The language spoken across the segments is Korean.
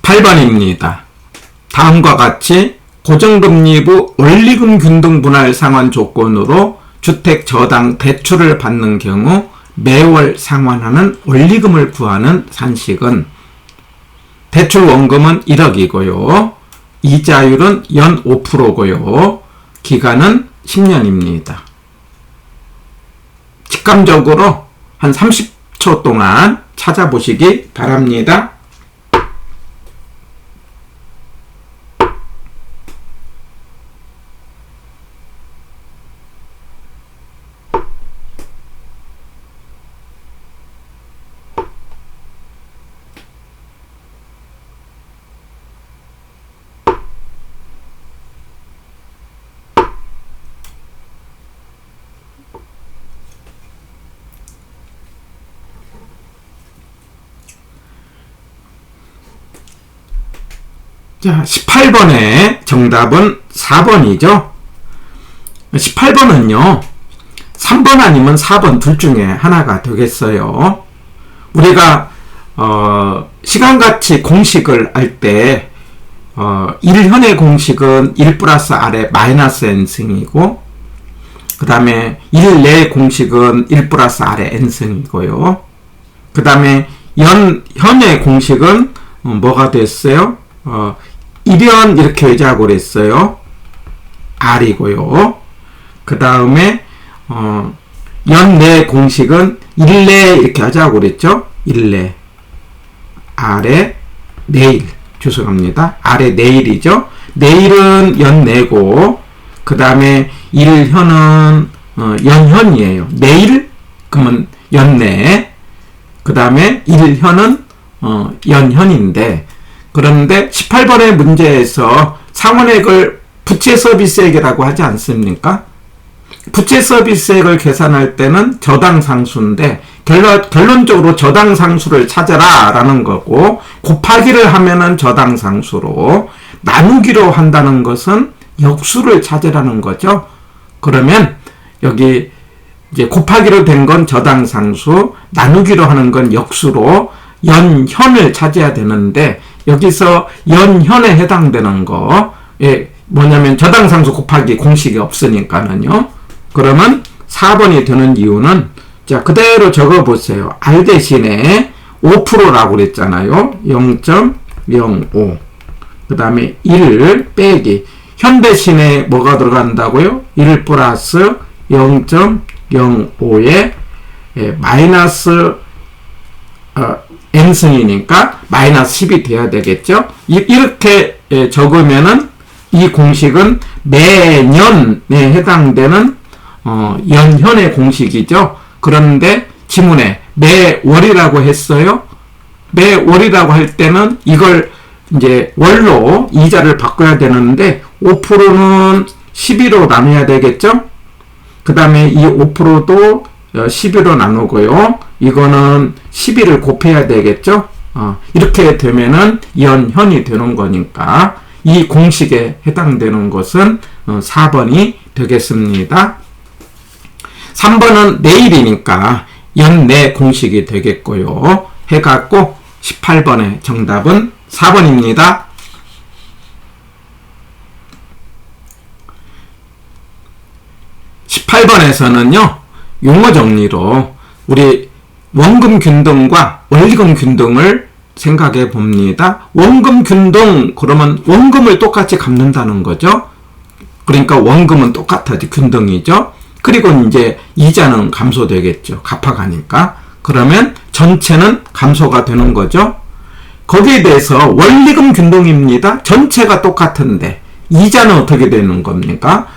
18번입니다. 다음과 같이 고정금리부 원리금 균등 분할 상환 조건으로 주택 저당 대출을 받는 경우 매월 상환하는 원리금을 구하는 산식은 대출 원금은 1억이고요. 이자율은 연 5%고요. 기간은 10년입니다. 직감적으로 한 30초 동안 찾아보시기 바랍니다. 자, 18번의 정답은 4번이죠. 18번은요, 3번 아니면 4번 둘 중에 하나가 되겠어요. 우리가 시간가치 공식을 할 때 1현의 공식은 1 플러스 R의 마이너스 N승이고, 그 다음에 1내 공식은 1 플러스 R의 N승이고요. 그 다음에 현의 공식은 뭐가 됐어요? 1현 이렇게 외자하고 그랬어요. R이고요. 그 다음에 연내 공식은 1내 이렇게 하자고 그랬죠. 1내 R의 내일, 죄송합니다. R의 내일이죠. 내일은 연내고, 그 다음에 1현은 연현이에요. 내일 그러면 연내, 그 다음에 1현은 연현인데, 그런데 18번의 문제에서 상환액을 부채 서비스액이라고 하지 않습니까? 부채 서비스액을 계산할 때는 저당상수인데 결론적으로 저당상수를 찾아라 라는 거고, 곱하기를 하면은 저당상수로, 나누기로 한다는 것은 역수를 찾으라는 거죠. 그러면 여기 이제 곱하기로 된 건 저당상수, 나누기로 하는 건 역수로 연현을 찾아야 되는데, 여기서 연현에 해당되는 거, 뭐냐면 저당상수 곱하기 공식이 없으니까는요. 그러면 4번이 되는 이유는, 자, 그대로 적어보세요. R 대신에 5%라고 그랬잖아요. 0.05. 그 다음에 1 빼기. 현 대신에 뭐가 들어간다고요? 1 플러스 0.05에 마이너스 n승이니까 마이너스 10이 돼야 되겠죠. 이렇게 적으면은 이 공식은 매년에 해당되는 연현의 공식이죠. 그런데 지문에 매월이라고 했어요. 매월이라고 할 때는 이걸 이제 월로 이자를 바꿔야 되는데 5%는 12로 나눠야 되겠죠. 그 다음에 이 5%도 12로 나누고요. 이거는 12를 곱해야 되겠죠. 이렇게 되면은 연현이 되는 거니까 이 공식에 해당되는 것은 4번이 되겠습니다. 3번은 내일이니까 연내 공식이 되겠고요. 해갖고 18번의 정답은 4번입니다. 18번에서는요, 용어 정리로 우리 원금 균등과 원리금 균등을 생각해 봅니다. 원금 균등, 그러면 원금을 똑같이 갚는다는 거죠. 그러니까 원금은 똑같아지 균등이죠. 그리고 이제 이자는 감소되겠죠. 갚아가니까. 그러면 전체는 감소가 되는 거죠. 거기에 대해서 원리금 균등입니다. 전체가 똑같은데 이자는 어떻게 되는 겁니까?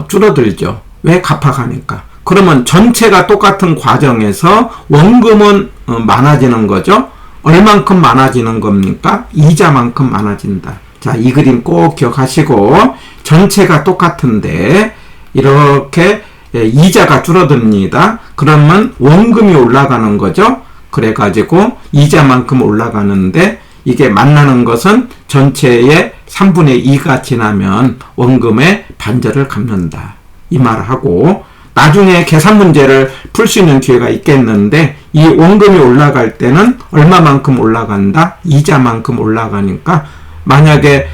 줄어들죠. 왜? 갚아가니까. 그러면 전체가 똑같은 과정에서 원금은 많아지는 거죠. 얼만큼 많아지는 겁니까? 이자만큼 많아진다. 자, 이 그림 꼭 기억하시고, 전체가 똑같은데 이렇게 이자가 줄어듭니다. 그러면 원금이 올라가는 거죠. 그래가지고 이자만큼 올라가는데, 이게 만나는 것은 전체의 3분의 2가 지나면 원금의 반절을 갚는다. 이 말을 하고, 나중에 계산 문제를 풀 수 있는 기회가 있겠는데 이 원금이 올라갈 때는 얼마만큼 올라간다? 이자만큼 올라가니까 만약에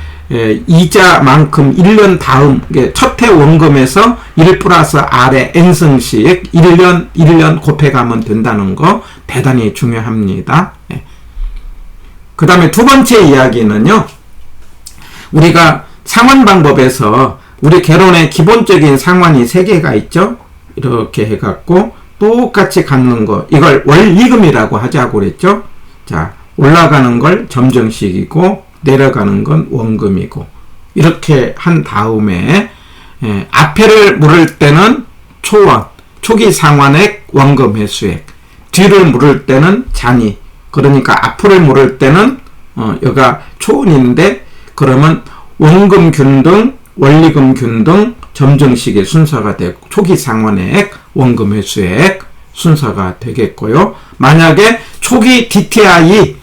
이자만큼 1년 다음 첫 해 원금에서 1 플러스 R의 n승씩 1년 곱해가면 된다는 거 대단히 중요합니다. 그 다음에 두 번째 이야기는요. 우리가 상환 방법에서 우리 결혼의 기본적인 상환이 3개가 있죠. 이렇게 해갖고 똑같이 갚는 거 이걸 원리금이라고 하자고 그랬죠. 자, 올라가는 걸 점정식이고 내려가는 건 원금이고 이렇게 한 다음에 앞에를 물을 때는 초원, 초기 상환액, 원금 회수액, 뒤를 물을 때는 잔이, 그러니까 앞을 물을 때는 여기가 초원인데 그러면 원금 균등, 원리금 균등, 점정식의 순서가 되고 초기 상환액, 원금 회수액 순서가 되겠고요. 만약에 초기 DTI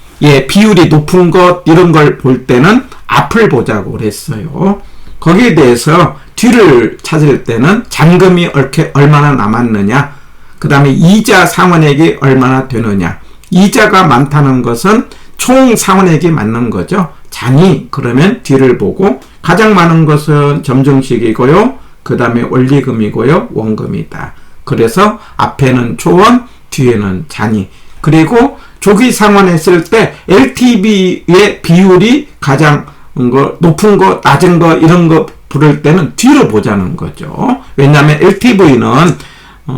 비율이 높은 것 이런 걸 볼 때는 앞을 보자고 그랬어요. 거기에 대해서 뒤를 찾을 때는 잔금이 얼마나 남았느냐, 그 다음에 이자 상환액이 얼마나 되느냐. 이자가 많다는 것은 총 상환액이 맞는 거죠. 잔이 그러면 뒤를 보고 가장 많은 것은 점정식이고요. 그 다음에 원리금이고요. 원금이다. 그래서 앞에는 초원, 뒤에는 잔이. 그리고 조기 상환했을 때 LTV의 비율이 가장 높은 거, 낮은 거 이런 거 부를 때는 뒤로 보자는 거죠. 왜냐하면 LTV는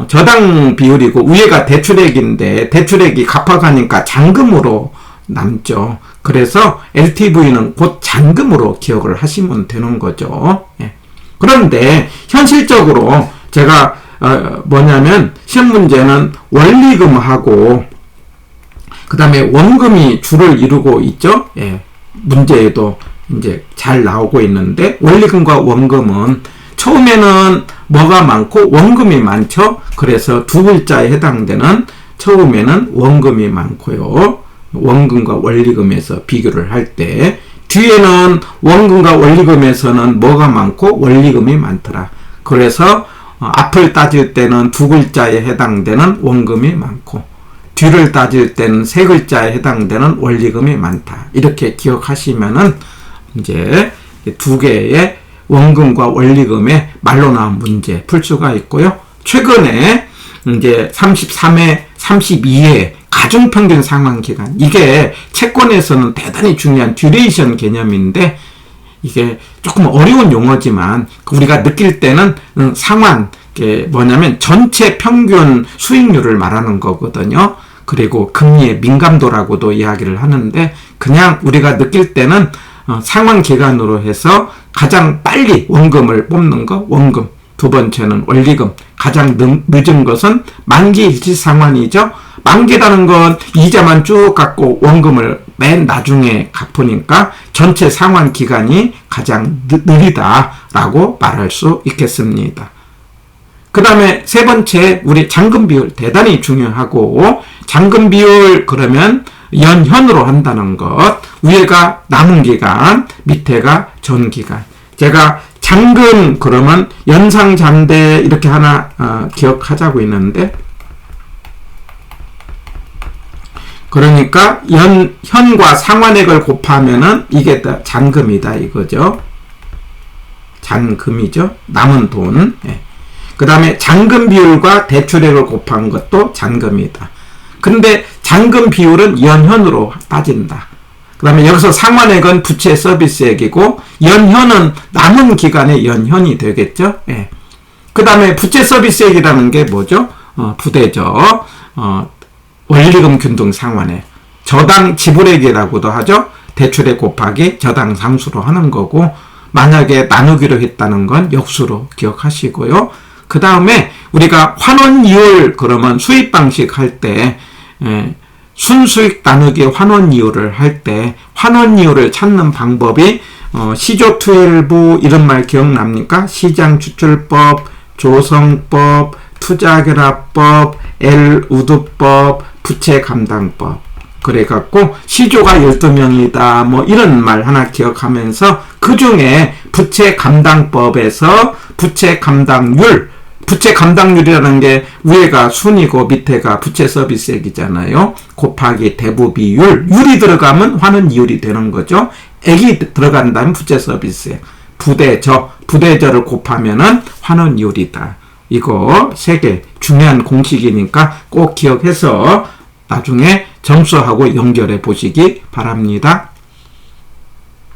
저당 비율이고 위에가 대출액인데 대출액이 갚아가니까 잔금으로 남죠. 그래서 LTV는 곧 잔금으로 기억을 하시면 되는 거죠. 그런데 현실적으로 제가 뭐냐면 시험 문제는 원리금하고 그 다음에 원금이 주를 이루고 있죠. 문제에도 이제 잘 나오고 있는데 원리금과 원금은 처음에는 뭐가 많고 원금이 많죠. 그래서 두 글자에 해당되는 처음에는 원금이 많고요. 원금과 원리금에서 비교를 할 때 뒤에는 원금과 원리금에서는 뭐가 많고 원리금이 많더라. 그래서 앞을 따질 때는 두 글자에 해당되는 원금이 많고 뒤를 따질 때는 세 글자에 해당되는 원리금이 많다. 이렇게 기억하시면은 이제 두 개의 원금과 원리금의 말로 나온 문제 풀 수가 있고요. 최근에 이제 33회, 32회 가중평균 상환기간, 이게 채권에서는 대단히 중요한 듀레이션 개념인데 이게 조금 어려운 용어지만 우리가 느낄 때는 상환, 이게 뭐냐면 전체 평균 수익률을 말하는 거거든요. 그리고 금리의 민감도라고도 이야기를 하는데 그냥 우리가 느낄 때는 상환 기간으로 해서 가장 빨리 원금을 뽑는 거 원금, 두 번째는 원리금, 가장 늦은 것은 만기 일시 상환이죠. 만기라는 건 이자만 쭉 갚고 원금을 맨 나중에 갚으니까 전체 상환 기간이 가장 느리다라고 말할 수 있겠습니다. 그 다음에 세 번째, 우리 잔금 비율 대단히 중요하고, 잔금 비율 그러면 연현으로 한다는 것, 위에가 남은 기간, 밑에가 전 기간. 제가 잔금 그러면 연상잔대 이렇게 하나 기억하자고 있는데, 그러니까 현과 상환액을 곱하면은 이게 다 잔금이다 이거죠. 잔금이죠. 남은 돈. 그 다음에 잔금 비율과 대출액을 곱한 것도 잔금이다. 근데 잔금 비율은 연현으로 따진다. 그 다음에 여기서 상환액은 부채 서비스액이고 연현은 남은 기간의 연현이 되겠죠. 그 다음에 부채 서비스액이라는 게 뭐죠? 부대죠. 원리금 균등 상환액. 저당 지불액이라고도 하죠. 대출액 곱하기 저당 상수로 하는 거고, 만약에 나누기로 했다는 건 역수로 기억하시고요. 그 다음에 우리가 환원이율 그러면 수입 방식 할 때 순수익 나누기 환원이율을 할 때 환원이율을 찾는 방법이 시조12 이런 말 기억납니까? 시장추출법, 조성법, 투자결합법, L우두법, 부채감당법. 그래갖고 시조가 12명이다 뭐 이런 말 하나 기억하면서 그 중에 부채감당법에서 부채감당률 부채 감당률이라는 게 위에가 순이고 밑에가 부채 서비스액이잖아요. 곱하기 대부 비율. 율이 들어가면 환원 이율이 되는 거죠. 액이 들어간다면 부채 서비스액. 부대저를 곱하면은 환원 이율이다. 이거 3개 중요한 공식이니까 꼭 기억해서 나중에 점수하고 연결해 보시기 바랍니다.